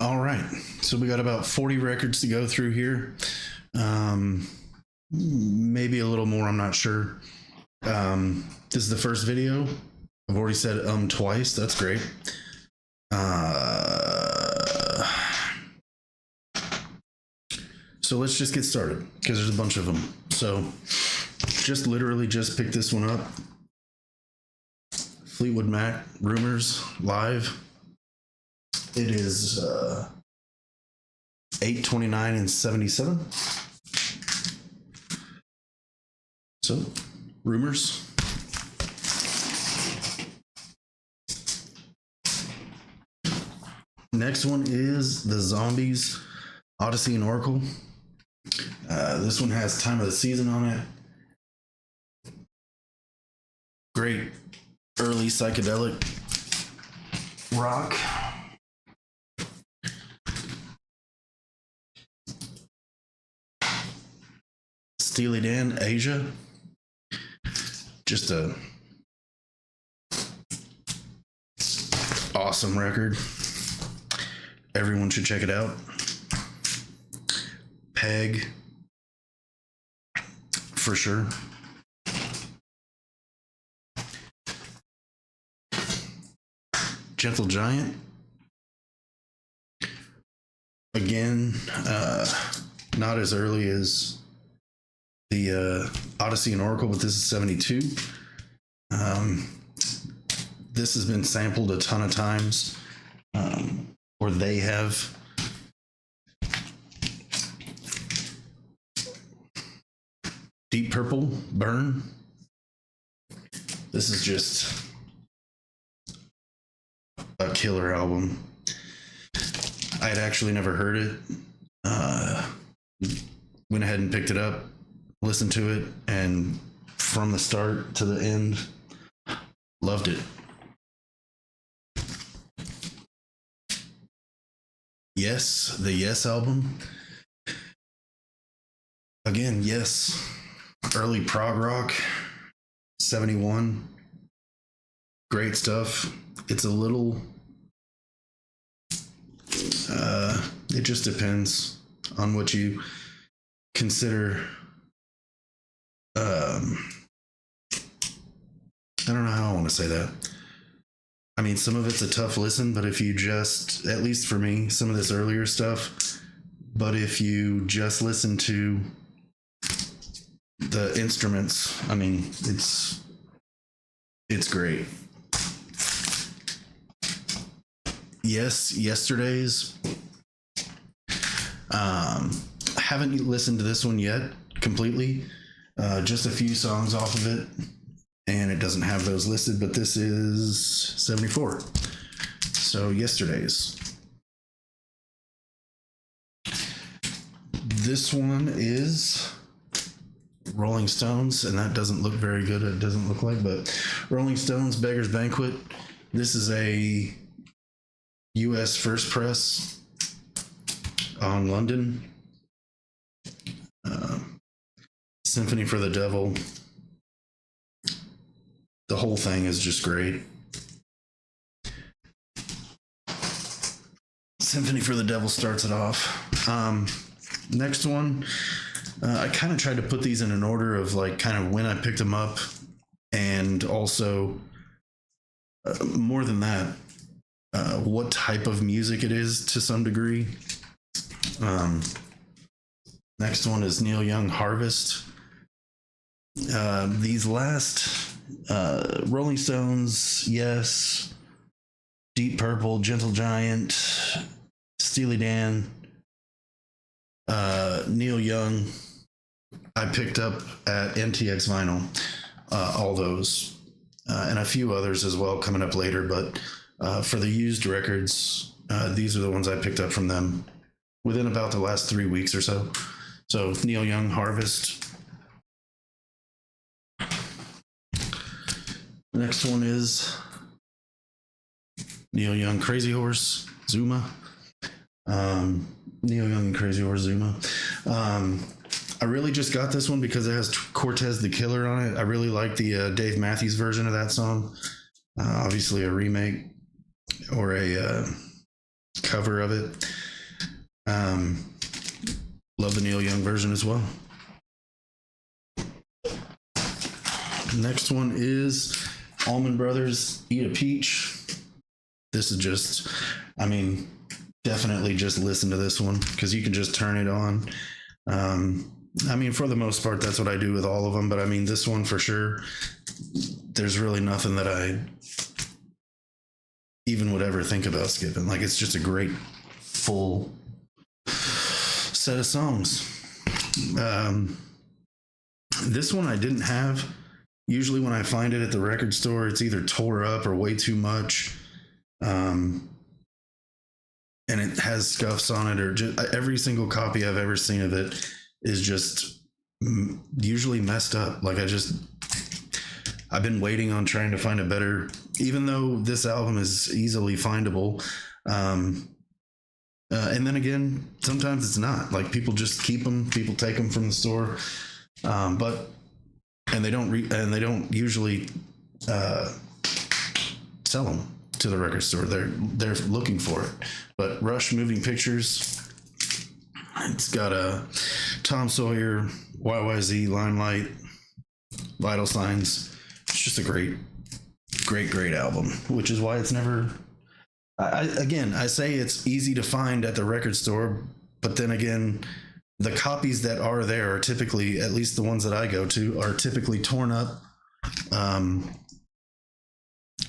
All right. So we got about 40 records to go through here. Um, Maybe a little more, I'm not sure. This is the first video. I've already said twice. That's great. So let's just get started because there's a bunch of them. So just literally just pick this one up. Fleetwood Mac, Rumors, live. It is 8:29 and 77. So, Rumors. Next one is The Zombies, Odyssey and Oracle. This one has Time of the Season on it. Great early psychedelic rock. Steely Dan, Asia. Just a awesome record. Everyone should check it out. Peg, for sure. Gentle Giant. Again, not as early as the Odyssey and Oracle, but this is 72. This has been sampled a ton of times, or they have. Deep Purple, Burn. This is just a killer album. I had actually never heard it. Went ahead and picked it up, listened to it, and from the start to the end, loved it. Yes, the Yes album. Again, Yes. Early prog rock, 71. Great stuff. It's a little, it just depends on what you consider. I don't know how I want to say that. I mean, some of it's a tough listen, but if you just, at least for me, some of this earlier stuff, but if you just listen to the instruments, I mean, it's great. Yes, Yesterday's. I haven't listened to this one yet completely. Just a few songs off of it, and it doesn't have those listed, but this is 74. So Yesterday's. This one is Rolling Stones, and that doesn't look very good. It doesn't look like, but Rolling Stones, Beggar's Banquet. This is a US first press on London. Symphony for the Devil. The whole thing is just great. Symphony for the Devil starts it off. Next one, I kind of tried to put these in an order of like kind of when I picked them up, and also more than that, what type of music it is to some degree. Next one is Neil Young, Harvest. These last Rolling Stones, Yes, Deep Purple, Gentle Giant, Steely Dan, Neil Young, I picked up at NTX Vinyl, all those, and a few others as well coming up later. But for the used records, these are the ones I picked up from them within about the last 3 weeks or so. So Neil Young, Harvest. The next one is Neil Young, Crazy Horse, Zuma. Neil Young and Crazy Horse, Zuma. I really just got this one because it has Cortez the Killer on it. I really like the Dave Matthews version of that song. Obviously a remake or a cover of it. Love the Neil Young version as well. Next one is Allman Brothers Eat a Peach. This is just, I mean, definitely just listen to this one because you can just turn it on. I mean, for the most part, that's what I do with all of them. But I mean, this one for sure, there's really nothing that I even would ever think about skipping. Like, it's just a great full set of songs. This one I didn't have. Usually when I find it at the record store, it's either tore up or way too much. And it has scuffs on it, or just every single copy I've ever seen of it is just usually messed up. Like, I've been waiting on trying to find a better, even though this album is easily findable. And then again, sometimes it's not. Like, people just keep them, people take them from the store. And they don't usually sell them to the record store. They're looking for it. But Rush Moving Pictures, it's got a Tom Sawyer, YYZ, Limelight, Vital Signs. It's just a great album, which is why it's never. I say it's easy to find at the record store, but then again, the copies that are there are typically, at least the ones that I go to, are typically torn up,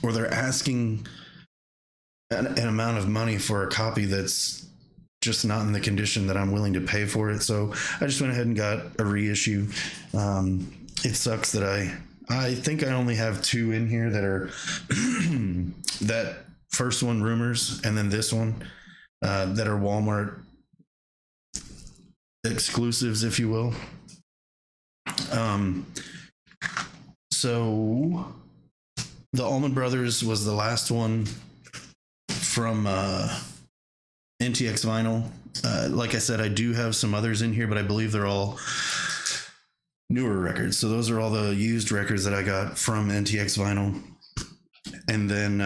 or they're asking an amount of money for a copy that's just not in the condition that I'm willing to pay for it. So I just went ahead and got a reissue. It sucks that I think I only have two in here that are that first one, Rumors, and then this one, that are Walmart exclusives, if you will. So the Allman Brothers was the last one from NTX Vinyl. Like I said, I do have some others in here, but I believe they're all newer records. So those are all the used records that I got from NTX Vinyl. And then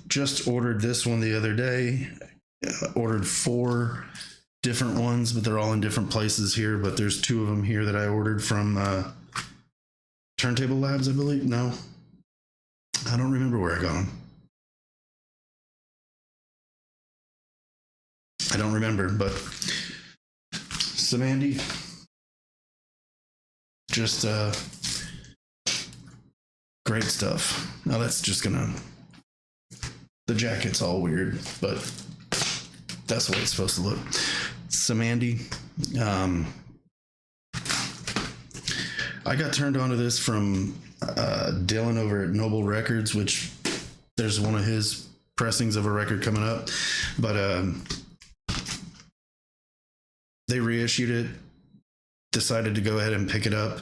just ordered this one the other day. Ordered 4 different ones, but they're all in different places here. But there's 2 of them here that I ordered from Turntable Labs, I believe. No, I don't remember where I got them. I don't remember, but Samandy, just great stuff. Now that's just gonna, the jacket's all weird, but that's the way it's supposed to look. Samandy, I got turned on to this from Dylan over at Noble Records, which there's one of his pressings of a record coming up, but they reissued it, decided to go ahead and pick it up.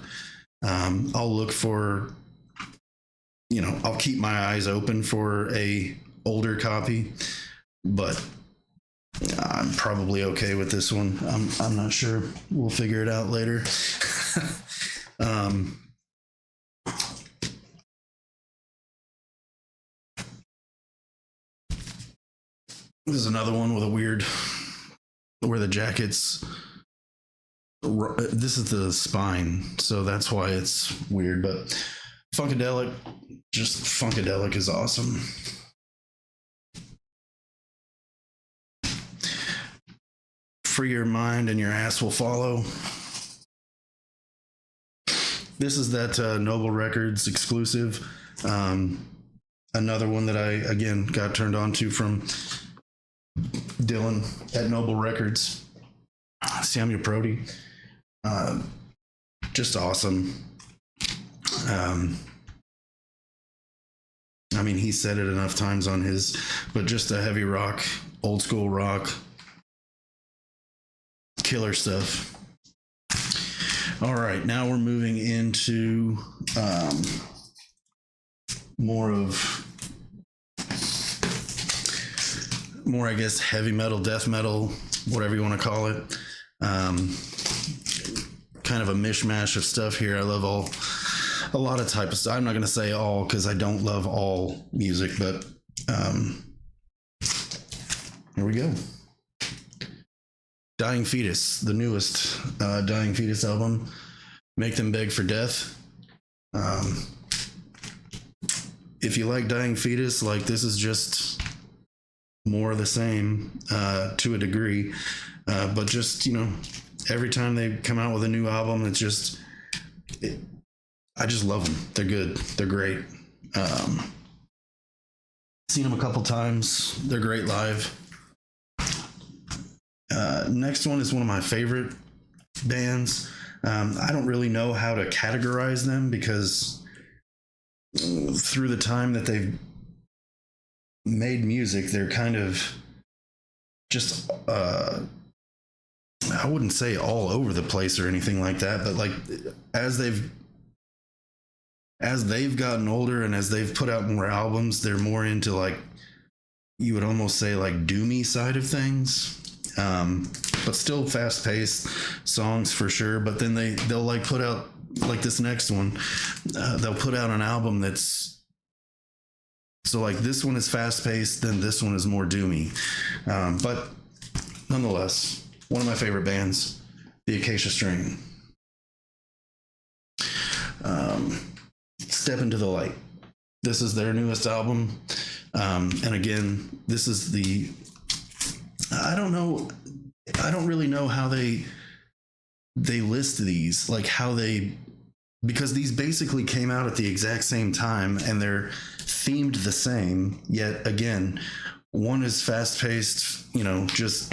I'll look for, I'll keep my eyes open for a older copy, but I'm probably okay with this one. I'm not sure. We'll figure it out later. This is another one with a weird, where the jacket's, this is the spine, so that's why it's weird. But Funkadelic, just Funkadelic is awesome. Free Your Mind and Your Ass Will Follow. This is that Noble Records exclusive. Another one that I, again, got turned on to from Dylan at Noble Records. Samuel Prodi. Just awesome. I mean, he said it enough times on his, but just a heavy rock, old school rock, killer stuff. All right, now we're moving into more, I guess, heavy metal, death metal, whatever you want to call it. Kind of a mishmash of stuff here. I love a lot of type of stuff. I'm not going to say all because I don't love all music, but Here we go. Dying Fetus, the newest Dying Fetus album. Make Them Beg for Death. If you like Dying Fetus, like, this is just more of the same to a degree. But just, you know, every time they come out with a new album, it's just, I just love them. They're good. They're great. Seen them a couple times. They're great live. Next one is one of my favorite bands. I don't really know how to categorize them because through the time that they've made music, they're kind of just I wouldn't say all over the place or anything like that, but like as they've gotten older and as they've put out more albums, they're more into, like, you would almost say, like, doomy side of things. But still fast-paced songs for sure. But then they'll like put out, like this next one, they'll put out an album that's, so like this one is fast-paced, then this one is more doomy. But nonetheless, one of my favorite bands, the Acacia Strain. Step Into the Light. This is their newest album. And again, this is I don't really know how they list these, like how because these basically came out at the exact same time and they're themed the same, yet again, one is fast-paced, you know, just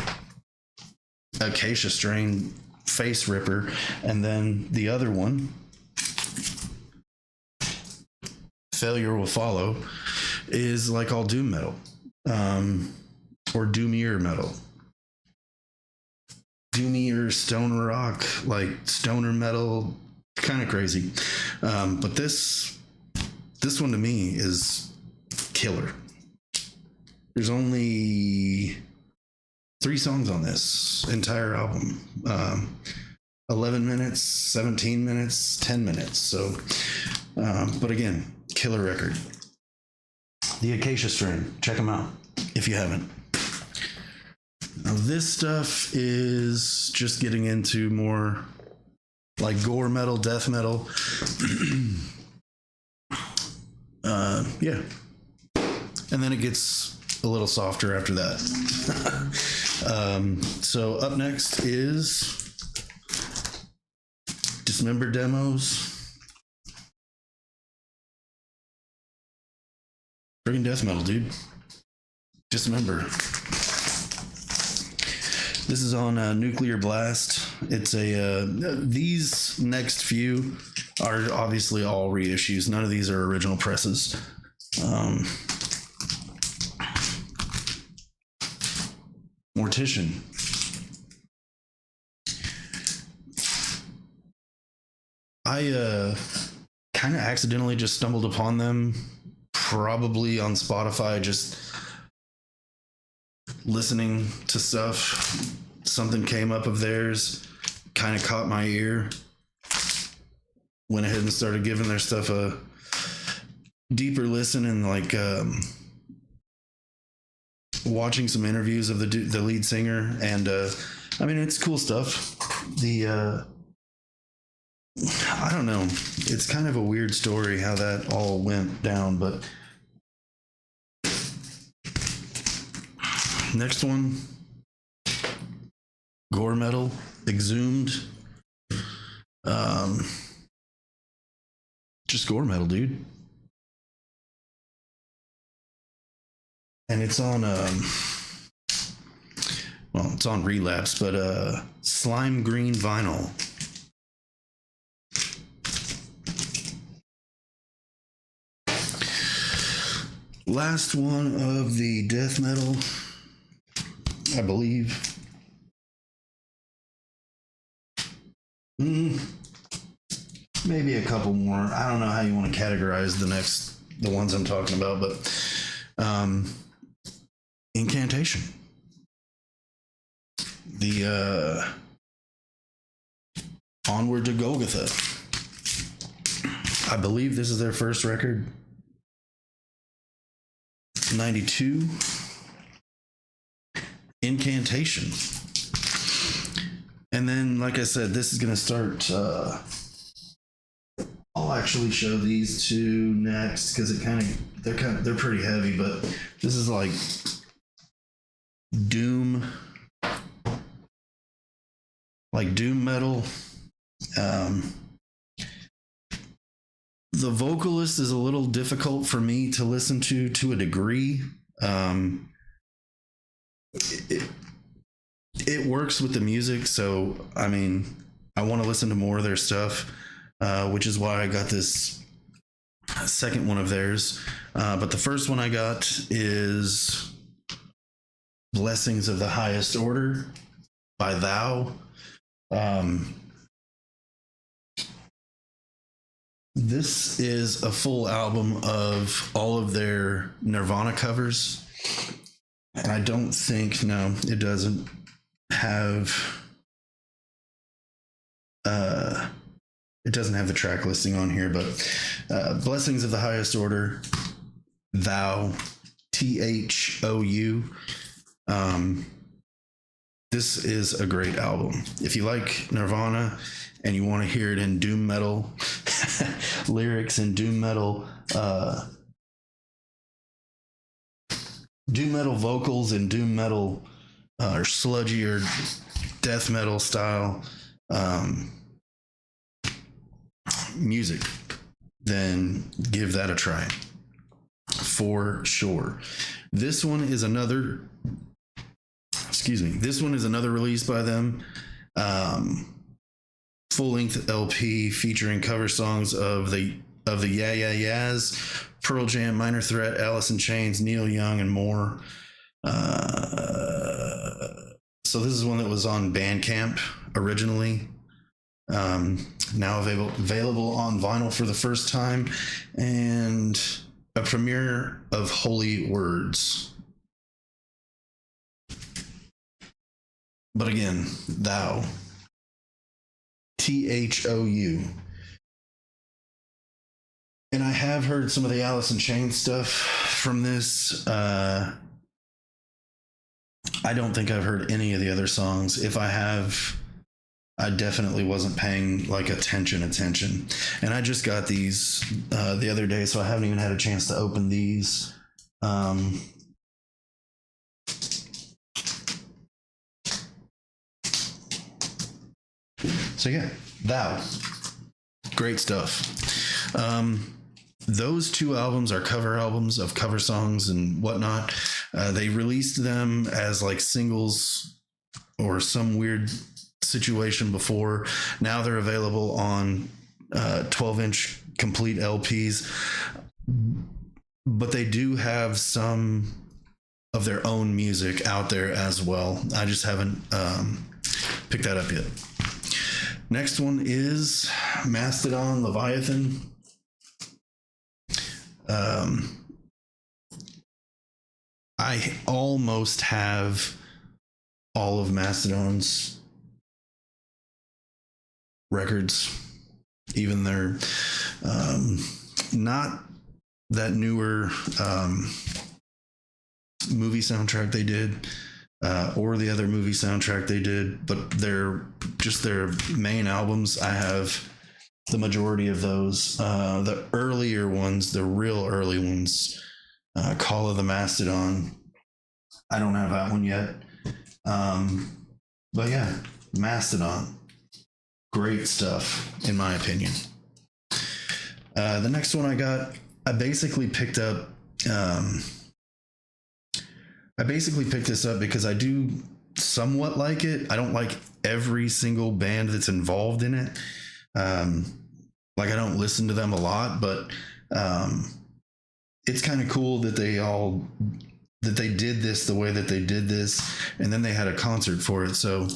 Acacia Strain face ripper, and then the other one, Failure Will Follow, is like all doom metal, or doomier metal, doomier stoner rock, like stoner metal, kind of crazy. But this one to me is killer. There's only 3 songs on this entire album. 11 minutes, 17 minutes, 10 minutes. So, but again, killer record. The Acacia Strain. Check them out if you haven't. Now, this stuff is just getting into more like gore metal, death metal. Yeah. And then it gets a little softer after that. So up next is Dismember Demos. Friggin' death metal, dude. Dismember. This is on Nuclear Blast. It's these next few are obviously all reissues. None of these are original presses. Mortician. I kind of accidentally just stumbled upon them, probably on Spotify, just listening to stuff. Something came up of theirs, kind of caught my ear. Went ahead and started giving their stuff a deeper listen, and like watching some interviews of the lead singer, and I mean, it's cool stuff. I don't know, it's kind of a weird story how that all went down, but next one, gore metal, Exhumed. Just gore metal, dude. And it's on it's on Relapse, but Slime Green vinyl. Last one of the death metal, I believe. Maybe a couple more. I don't know how you want to categorize the ones I'm talking about, but Incantation. The Onward to Golgotha. I believe this is their first record. 92. Incantation. And then, like I said, this is going to start. I'll actually show these two next because they're pretty heavy, but this is like doom metal. The vocalist is a little difficult for me to listen to a degree. It works with the music, so I mean, I want to listen to more of their stuff, which is why I got this second one of theirs. But the first one I got is Blessings of the Highest Order by Thou. This is a full album of all of their Nirvana covers. And I don't think, no, it doesn't have the track listing on here, but Blessings of the Highest Order, Thou, THOU. This is a great album. If you like Nirvana and you want to hear it in doom metal lyrics and doom metal vocals and doom metal or sludgy or death metal style music, then give that a try for sure. This one is another release by them, full-length LP featuring cover songs of the Yeah Yeah Yeahs, Pearl Jam, Minor Threat, Alice in Chains, Neil Young, and more. So this is one that was on Bandcamp originally. Now available on vinyl for the first time, and a premiere of Holy Words. But again, Thou, THOU. And I have heard some of the Alice in Chains stuff from this. I don't think I've heard any of the other songs. If I have, I definitely wasn't paying like attention. And I just got these the other day, so I haven't even had a chance to open these. So yeah, Thou, great stuff. Those two albums are cover albums of cover songs and whatnot. They released them as like singles or some weird situation before. Now they're available on 12-inch complete LPs, but they do have some of their own music out there as well. I just haven't picked that up yet. Next one is Mastodon Leviathan. I almost have all of Mastodon's records, even their not that newer movie soundtrack they did, or the other movie soundtrack they did, but their main albums. I have the majority of those. The earlier ones, the real early ones, Call of the Mastodon, I don't have that one yet. But yeah, Mastodon, great stuff in my opinion. The next one I basically picked this up because I do somewhat like it. I don't like every single band that's involved in it. Like I don't listen to them a lot, but it's kind of cool that they did this the way that they did this, and then they had a concert for it. So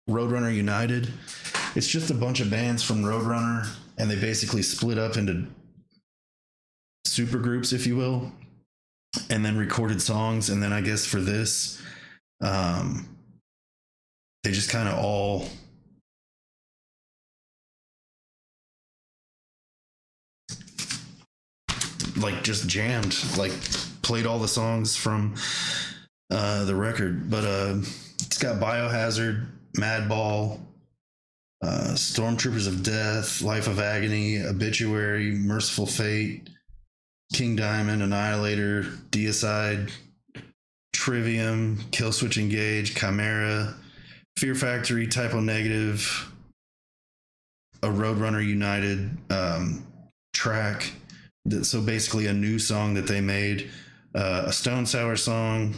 Roadrunner United, it's just a bunch of bands from Roadrunner, and they basically split up into super groups, if you will, and then recorded songs. And then I guess for this, they just kind of all like just jammed, like played all the songs from the record, but it's got Biohazard, Madball, Stormtroopers of Death, Life of Agony, Obituary, Merciful Fate, King Diamond, Annihilator, Deicide, Trivium, Killswitch Engage, Chimera, Fear Factory, Typo Negative, a Roadrunner United track. So basically a new song that they made, a Stone Sour song,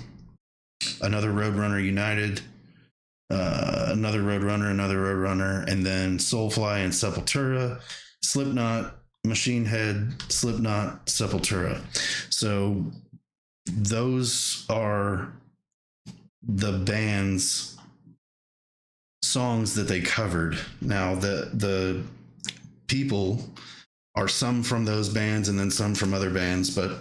another Roadrunner United, another Roadrunner, and then Soulfly and Sepultura, Slipknot, Machine Head, Slipknot, Sepultura. So those are the band's songs that they covered. Now the people are some from those bands and then some from other bands, but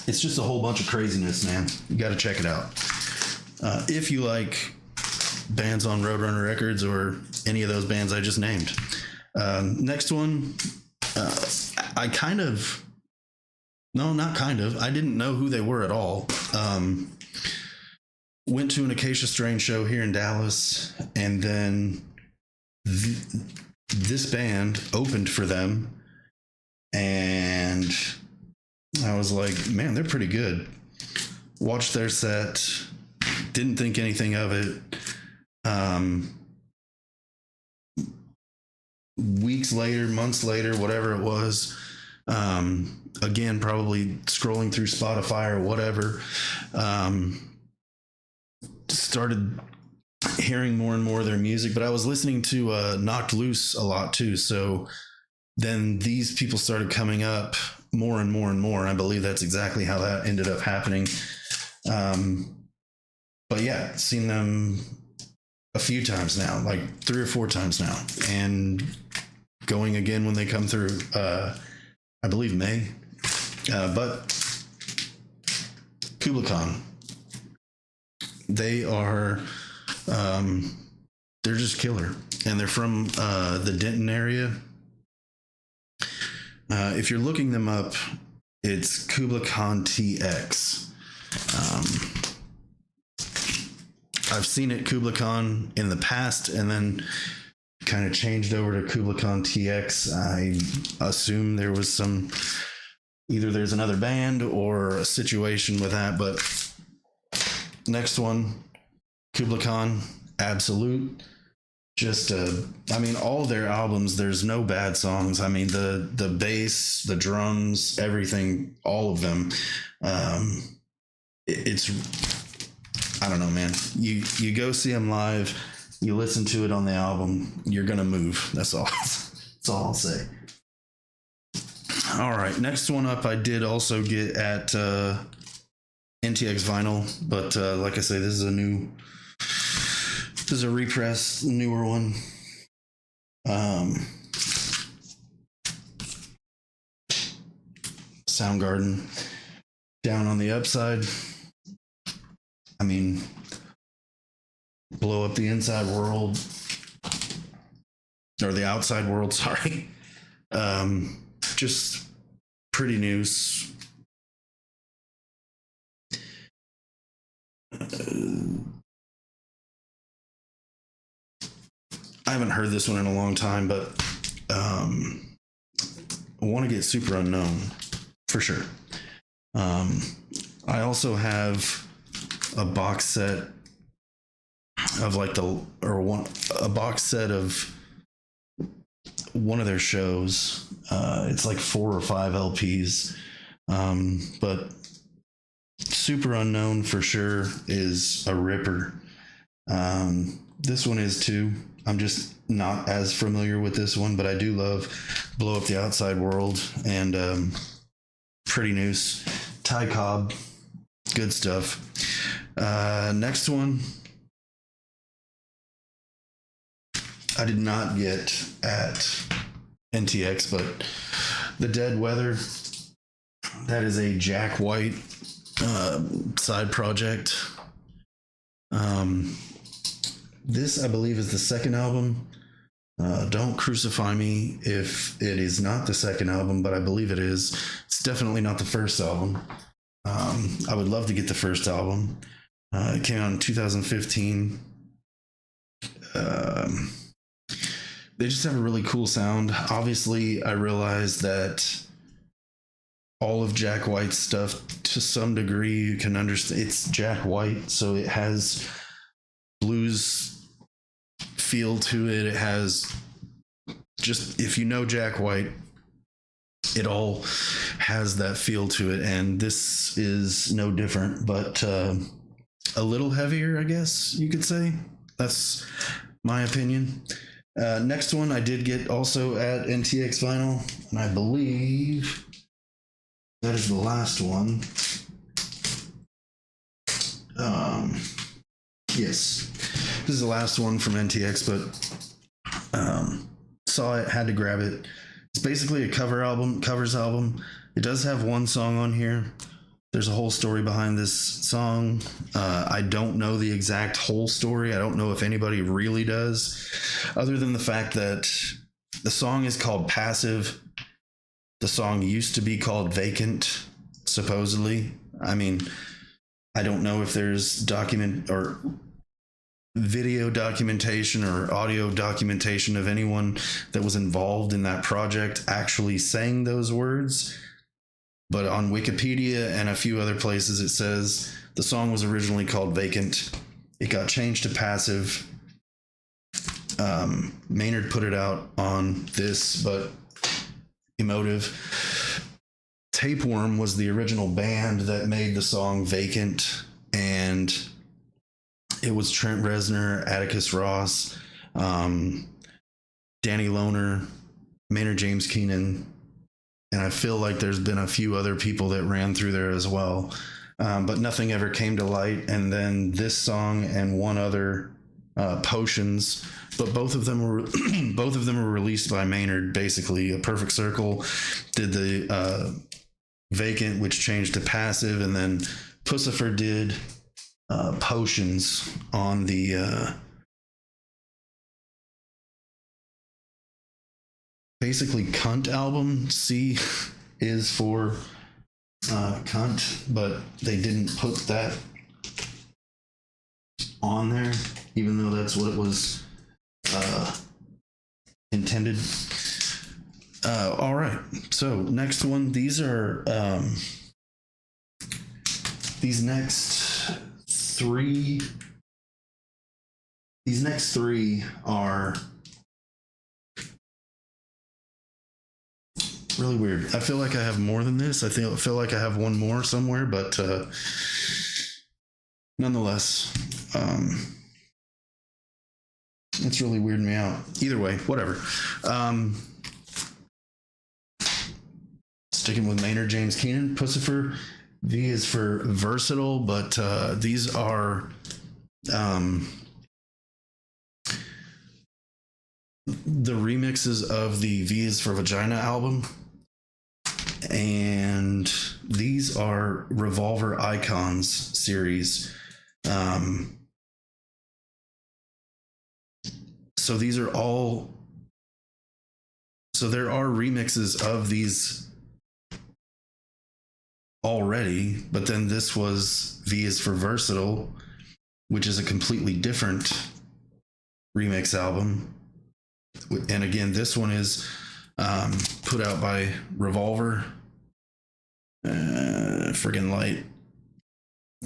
it's just a whole bunch of craziness, man. You got to check it out. If you like bands on Roadrunner Records or any of those bands I just named. Next one, I didn't know who they were at all. Went to an Acacia Strain show here in Dallas, and then this band opened for them, and I was like, man, they're pretty good. Watched their set, didn't think anything of it. Weeks later, months later, whatever it was, again, probably scrolling through Spotify or whatever, started hearing more and more of their music, but I was listening to Knocked Loose a lot too. So then these people started coming up more and more and more. And I believe that's exactly how that ended up happening. But yeah, seen them a few times now, like 3 or 4 times now, and going again when they come through, I believe May. But Kubla Khan, they are, they're just killer, and they're from the Denton area. If you're looking them up, it's Kubla Khan TX. I've seen it Kubla Khan in the past, and then kind of changed over to Kubla Khan TX. I assume there was either there's another band or a situation with that, but next one, Kubla Khan, Absolute. Just, all their albums, there's no bad songs. I mean, the bass, the drums, everything, all of them. It's, I don't know, man. You go see them live, you listen to it on the album, you're gonna move. That's all. That's all I'll say. All right, next one up, I did also get at NTX Vinyl, but like I say, this is a repress, newer one. Soundgarden, Down on the Upside. I mean, Blow Up the Inside World, or the Outside World, sorry. Just pretty news. I haven't heard this one in a long time, but I want to get Super Unknown for sure. I also have a box set of a box set of one of their shows. It's like 4 or 5 LPs, but Super Unknown for sure is a ripper. This one is too. I'm just not as familiar with this one, but I do love Blow Up the Outside World and Pretty Noose, Ty Cobb, good stuff. Next one, I did not get at NTX, but The Dead Weather. That is a Jack White side project. This, I believe, is the second album. Don't crucify me if it is not the second album, but I believe it is. It's definitely not the first album. I would love to get the first album. It came out in 2015. Um, they just have a really cool sound. Obviously, I realize that all of Jack White's stuff, to some degree, you can understand. It's Jack White, so it has blues feel to it. It has just, if you know Jack White, it all has that feel to it, and this is no different, but a little heavier, I guess you could say. That's my opinion. Next one I did get also at NTX Vinyl, and I believe that is the last one. Yes, this is the last one from NTX, but saw it, had to grab it. It's basically a covers album. It does have one song on here. There's a whole story behind this song. I don't know the exact whole story. I don't know if anybody really does, other than the fact that the song is called Passive. The song used to be called Vacant, supposedly. I mean, I don't know if there's document or video documentation or audio documentation of anyone that was involved in that project actually saying those words. But on Wikipedia and a few other places, it says the song was originally called Vacant. It got changed to Passive. Maynard put it out on this, but Emotive. Tapeworm was the original band that made the song Vacant, and it was Trent Reznor, Atticus Ross, Danny Lohner, Maynard James Keenan, and I feel like there's been a few other people that ran through there as well, but nothing ever came to light. And then this song and one other, Potions, but both of them were released by Maynard. Basically, A Perfect Circle did the Vacant, which changed to Passive, and then Puscifer did Potions on the basically Cunt album. C is for cunt, but they didn't put that on there, even though that's what it was intended. All right, so next one. These are these next three are really weird. I feel like I have more than this. I feel like I have one more somewhere, but nonetheless, it's really weirding me out. Either way, whatever. Sticking with Maynard James Keenan, Puscifer. V is for versatile, but these are the remixes of the V is for Vagina album, and these are Revolver Icons series. So these are all, so there are remixes of these already, but then this was V is for Versatile, which is a completely different remix album. And again, this one is put out by Revolver. Friggin' light.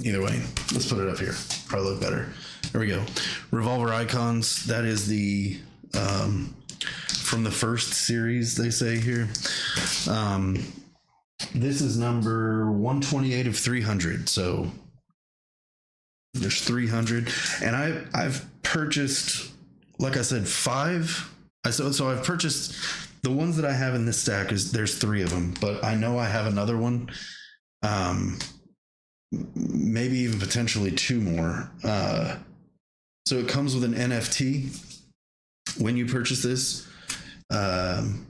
Either way, let's put it up here. Probably look better. There we go. Revolver Icons. That is the from the first series, they say here. This is number 128 of 300. So there's 300, and I've purchased, like I said, 5. So I've purchased the ones that I have in this stack. There's 3 of them, but I know I have another one, maybe even potentially 2 more. So it comes with an NFT when you purchase this, and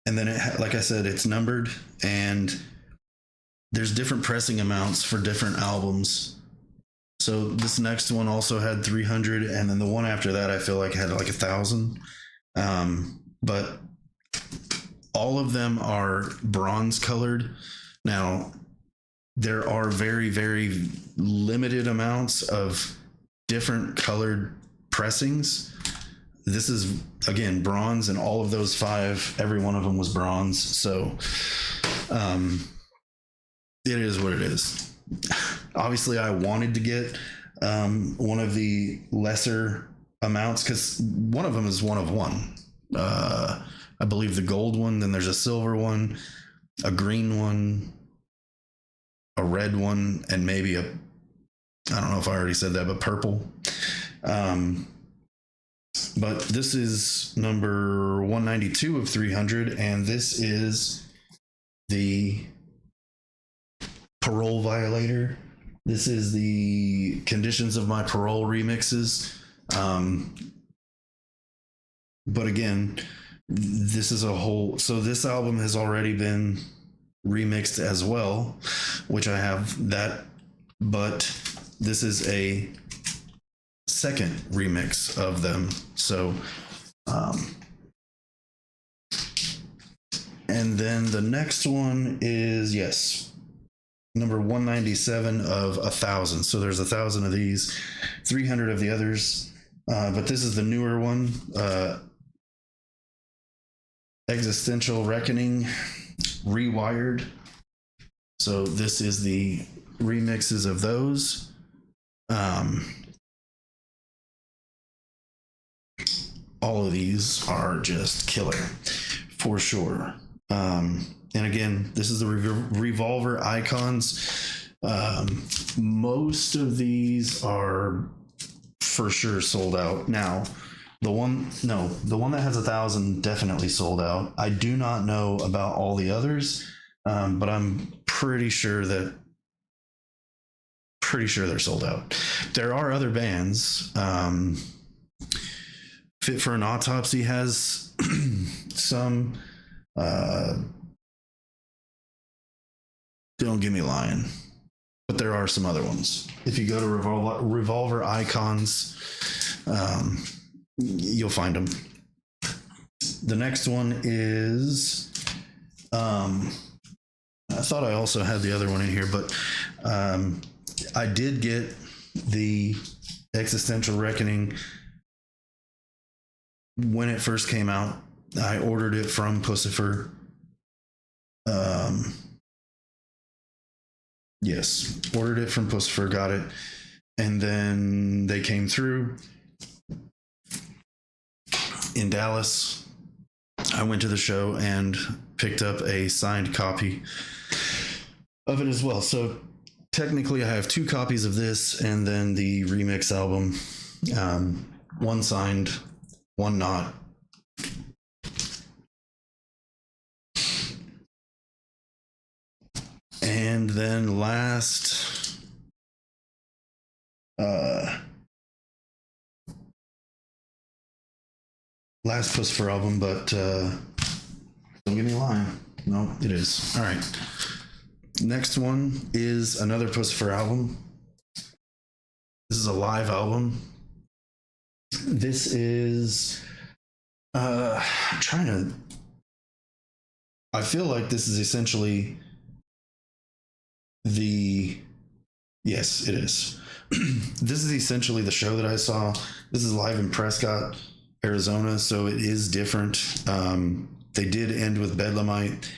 then like I said, it's numbered, and there's different pressing amounts for different albums. So this next one also had 300, and then the one after that I feel like had like 1,000. But all of them are bronze colored. Now, there are very, very limited amounts of different colored pressings. This is, again, bronze, and all of those 5, every one of them was bronze. So it is what it is. Obviously, I wanted to get one of the lesser amounts, because one of them is 1 of 1. I believe the gold one, then there's a silver one, a green one, a red one, and maybe I don't know if I already said that, but purple. But this is number 192 of 300, and this is the Parole Violator. This is the Conditions of My Parole remixes. But again, this is a whole, so this album has already been remixed as well, which I have that, but this is a second remix of them. So and then the next one is, yes, number 197 of 1,000. So there's 1,000 of these, 300 of the others, but this is the newer one, Existential Reckoning Rewired. So this is the remixes of those. All of these are just killer for sure. And again, this is the Revolver Icons. Most of these are for sure sold out. Now, the one that has 1,000 definitely sold out. I do not know about all the others, but I'm pretty sure they're sold out. There are other bands. Fit for an Autopsy has some. Don't get me lying, but there are some other ones. If you go to Revolver Icons, you'll find them. The next one is, I thought I also had the other one in here, but I did get the Existential Reckoning when it first came out. I ordered it from Puscifer. Yes, ordered it from Puscifer, got it, and then they came through in Dallas. I went to the show and picked up a signed copy of it as well. So technically I have 2 copies of this and then the remix album, one signed, one not. And then last, Puscifer album, but don't get me lying. No, it is. All right. Next one is another Puscifer album. This is a live album. This is, I feel like this is essentially yes, it is. This is essentially the show that I saw. This is live in Prescott, Arizona, so it is different. They did end with Bedlamite.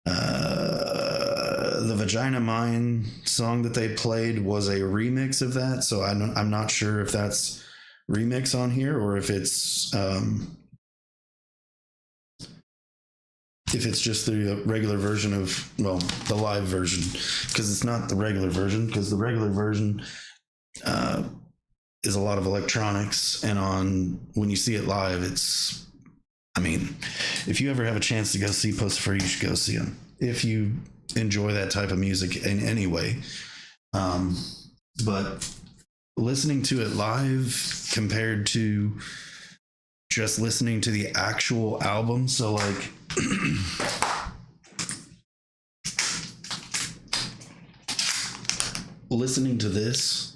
The Vagina Mine song that they played was a remix of that, so I'm not sure if that's remix on here or if it's just the regular version of, well, the live version, because it's not the regular version, because the regular version is a lot of electronics, and when you see it live, it's, I mean, if you ever have a chance to go see Puscifer, you should go see them if you enjoy that type of music in any way. But listening to it live compared to just listening to the actual album, so like listening to this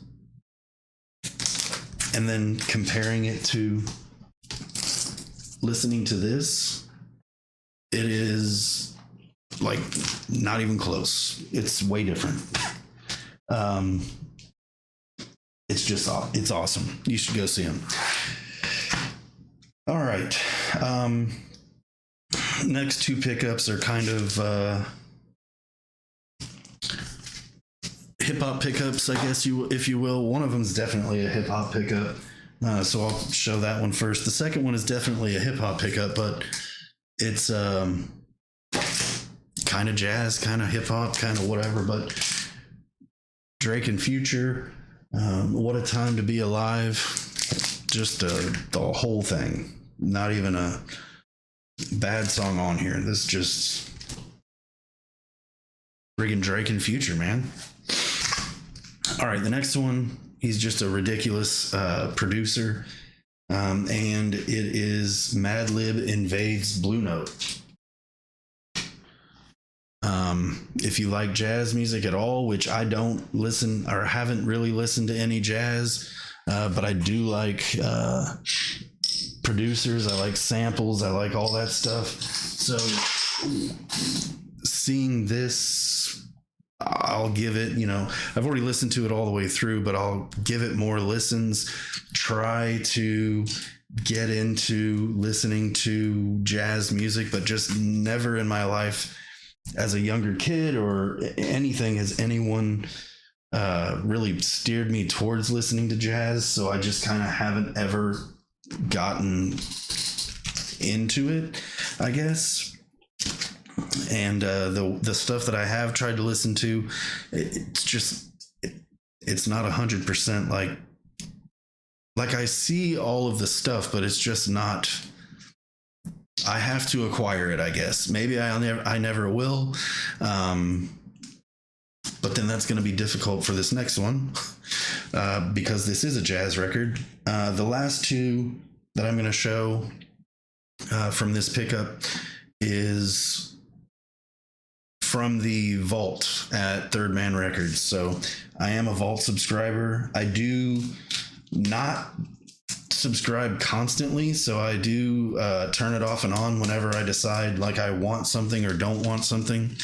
and then comparing it to listening to this, it is like not even close. It's way different. It's just it's awesome. You should go see him. All right. Next two pickups are kind of hip hop pickups, I guess if you will. One of them is definitely a hip hop pickup, so I'll show that one first. The second one is definitely a hip hop pickup, but it's kind of jazz, kind of hip hop, kind of whatever. But Drake and Future, "What a Time to Be Alive," just the whole thing. Not even a bad song on here. This just friggin' Drake and Future, man. All right, the next one, he's just a ridiculous producer, and it is Madlib Invades Blue Note. If you like jazz music at all, which I don't listen or haven't really listened to any jazz, but I do like producers, I like samples, I like all that stuff. So seeing this, I'll give it, I've already listened to it all the way through, but I'll give it more listens, try to get into listening to jazz music, but just never in my life as a younger kid or anything has anyone really steered me towards listening to jazz. So I just kind of haven't ever gotten into it, I guess. And the stuff that I have tried to listen to, it's not 100% like I see all of the stuff, but it's just not. I have to acquire it, I guess. Maybe I never will, but then that's going to be difficult for this next one because this is a jazz record. The last two that I'm going to show from this pickup is from the Vault at Third Man Records. So I am a Vault subscriber. I do not subscribe constantly, so I do turn it off and on whenever I decide like I want something or don't want something,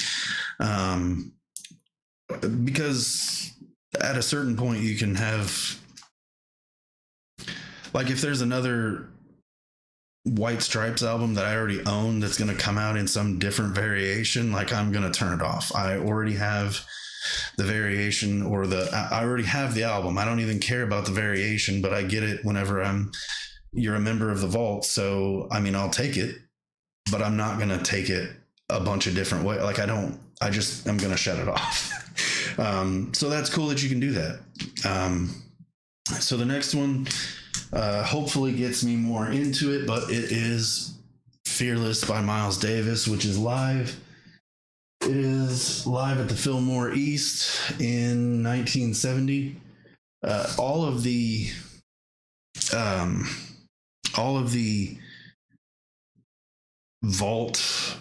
because at a certain point you can have, like, if there's another White Stripes album that I already own that's going to come out in some different variation, like, I'm going to turn it off. I already have the variation, or I already have the album. I don't even care about the variation, but I get it whenever you're a member of the Vault. So, I mean, I'll take it, but I'm not going to take it a bunch of different ways. Like, I'm going to shut it off. So that's cool that you can do that. So the next one, hopefully gets me more into it, but it is Fearless by Miles Davis, which is live. It is live at the Fillmore East in 1970. All of the Vault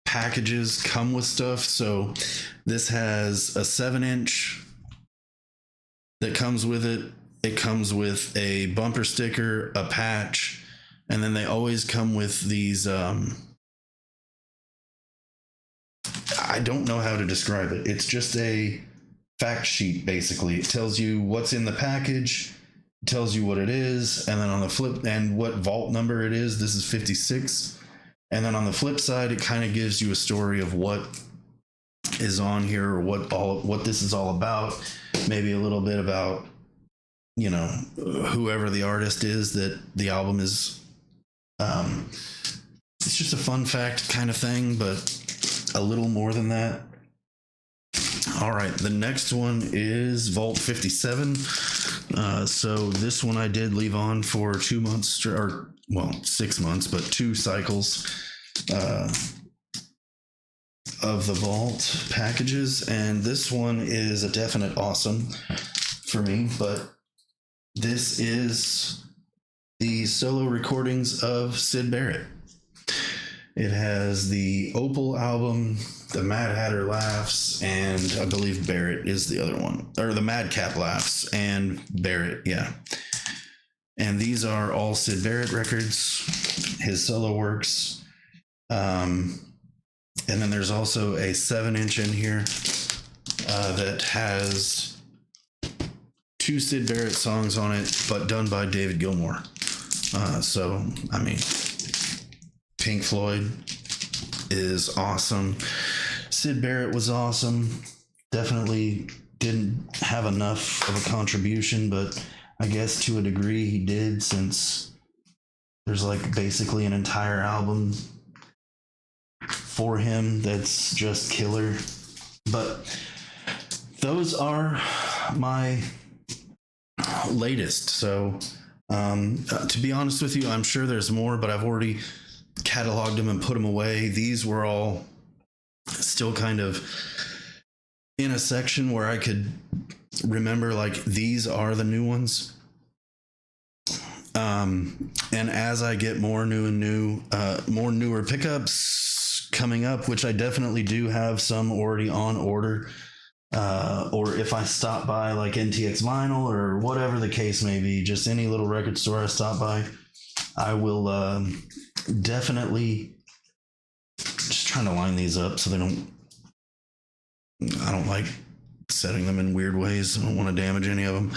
packages come with stuff. So this has a 7-inch that comes with it. It comes with a bumper sticker, a patch, and then they always come with these I don't know how to describe it. It's just a fact sheet, basically. It tells you what's in the package, tells you what it is, and then on the flip, and what vault number it is. This is 56. And then on the flip side, it kind of gives you a story of what is on here, or what this is all about. Maybe a little bit about, whoever the artist is that the album is. It's just a fun fact kind of thing, but a little more than that. All right, the next one is Vault 57. So this one I did leave on for 2 months, or 6 months, but 2 cycles of the Vault packages, and this one is a definite awesome for me. But this is the solo recordings of Syd Barrett. It has the Opal album, the Mad Hatter Laughs, and I believe Barrett is the other one, or the Madcap Laughs and Barrett, yeah. And these are all Syd Barrett records, his solo works. And then there's also a 7-inch in here that has 2 Syd Barrett songs on it, but done by David Gilmour. So, I mean, Pink Floyd is awesome. Syd Barrett was awesome. Definitely didn't have enough of a contribution, but I guess to a degree he did, since there's like basically an entire album for him that's just killer. But those are my latest. So to be honest with you, I'm sure there's more, but I've already cataloged them and put them away. These were all still kind of in a section where I could remember, like, these are the new ones. And as I get more more newer pickups coming up, which I definitely do have some already on order, or if I stop by like NTX Vinyl or whatever the case may be, just any little record store I stop by, I will definitely, just trying to line these up so I don't like setting them in weird ways. I don't want to damage any of them.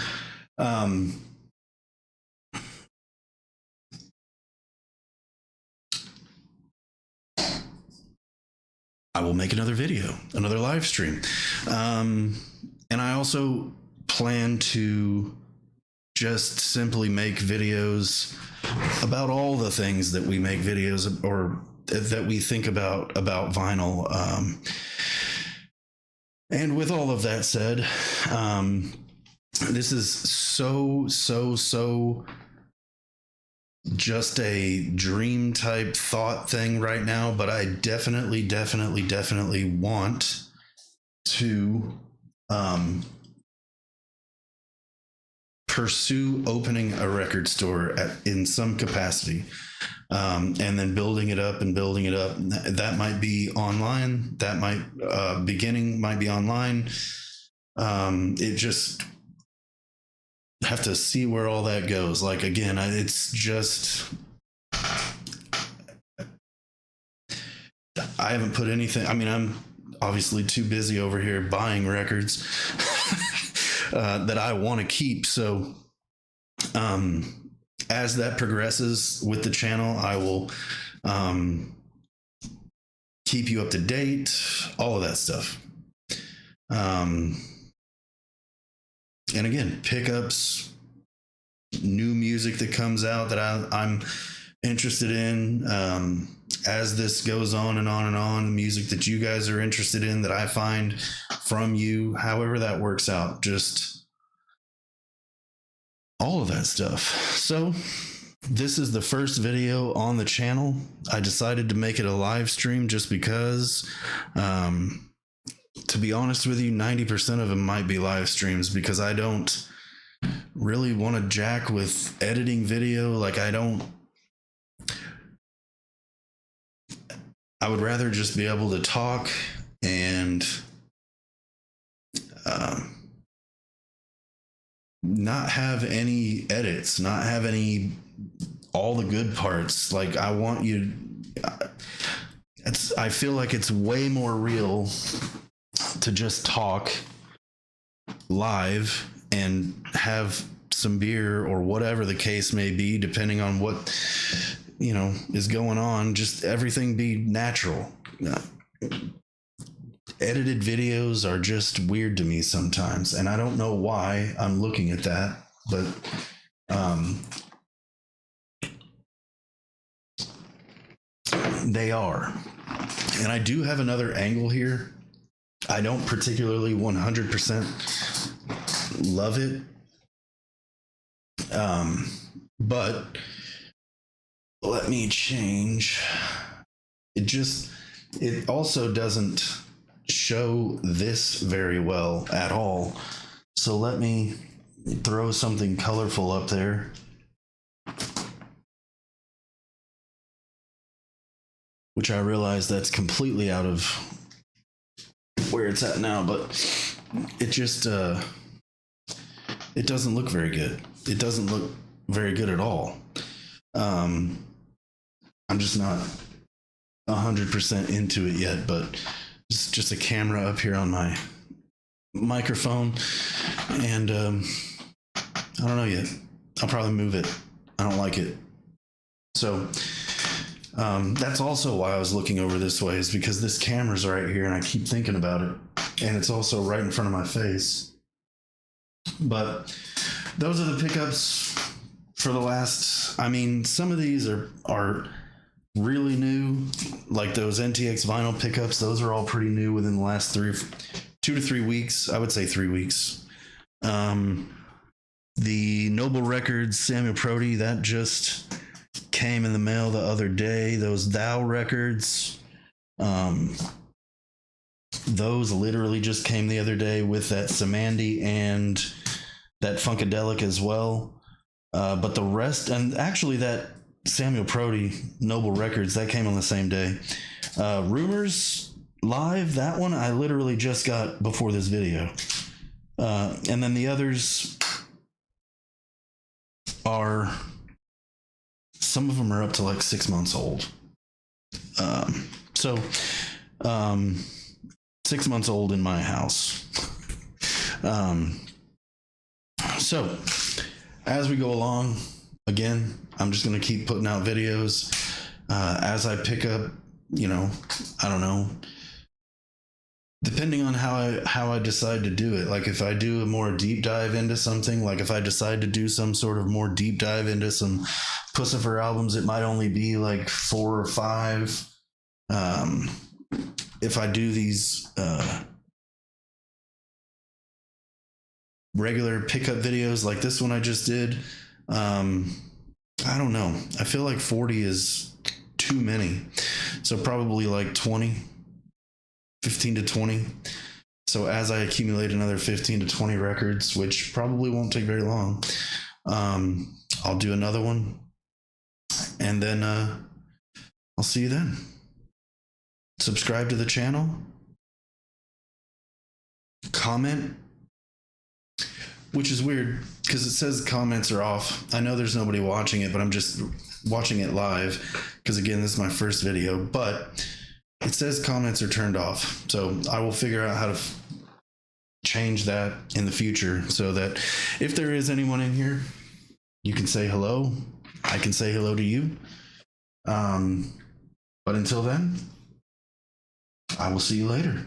I will make another video, another live stream. And I also plan to just simply make videos about all the things that we make videos or that we think about vinyl. And with all of that said, this is so just a dream type thought thing right now, but I definitely want to pursue opening a record store in some capacity, and then building it up. That might be online, that might beginning might be online. It just have to see where all that goes. Like, again, it's just, I haven't put anything, I mean, I'm obviously too busy over here buying records that I want to keep. So as that progresses with the channel, I will keep you up to date, all of that stuff. And again, pickups, new music that comes out that I'm interested in. As this goes on and on and on, music that you guys are interested in that I find from you, however that works out, just all of that stuff. So this is the first video on the channel. I decided to make it a live stream just because, to be honest with you, 90% of them might be live streams, because I don't really want to jack with editing video. Like, I would rather just be able to talk and not have any edits, not have all the good parts. Like, I want you, I feel like it's way more real to just talk live and have some beer or whatever the case may be, depending on what, is going on. Just everything be natural. Edited videos are just weird to me sometimes, and I don't know why I'm looking at that, but they are. And I do have another angle here. I don't particularly 100% love it, but let me change. It also doesn't show this very well at all. So let me throw something colorful up there. Which I realize that's completely out of where it's at now, but it just it doesn't look very good. It doesn't look very good at all. I'm just not 100% into it yet, but it's just a camera up here on my microphone, and I don't know yet. I'll probably move it. I don't like it. So that's also why I was looking over this way, is because this camera's right here and I keep thinking about it. And it's also right in front of my face. But those are the pickups for the last, I mean, some of these are really new, like those NTX vinyl pickups. Those are all pretty new within the last 2 to 3 weeks. I would say 3 weeks. The Noble Records Samuel Prodi, that just came in the mail the other day. Those Thou records, those literally just came the other day with that Samandi and that Funkadelic as well. But the rest, and actually that Samuel Prodi Noble Records, that came on the same day. Rumors Live, that one I literally just got before this video. And then the others are, some of them are up to like 6 months old. So 6 months old in my house. So as we go along, again, I'm just going to keep putting out videos as I pick up, you know, I don't know, depending on how I decide to do it. Like if I do a more deep dive into something, like if I decide to do some sort of more deep dive into some Puscifer albums, it might only be like 4 or 5. If I do these regular pickup videos like this one I just did, I don't know. I feel like 40 is too many. So probably like 20, 15 to 20. So as I accumulate another 15 to 20 records, which probably won't take very long, I'll do another one. And then I'll see you then. Subscribe to the channel. Comment. Which is weird because it says comments are off. I know there's nobody watching it, but I'm just watching it live because, again, this is my first video. But it says comments are turned off. So I will figure out how to change that in the future so that if there is anyone in here, you can say hello. I can say hello to you. But until then, I will see you later.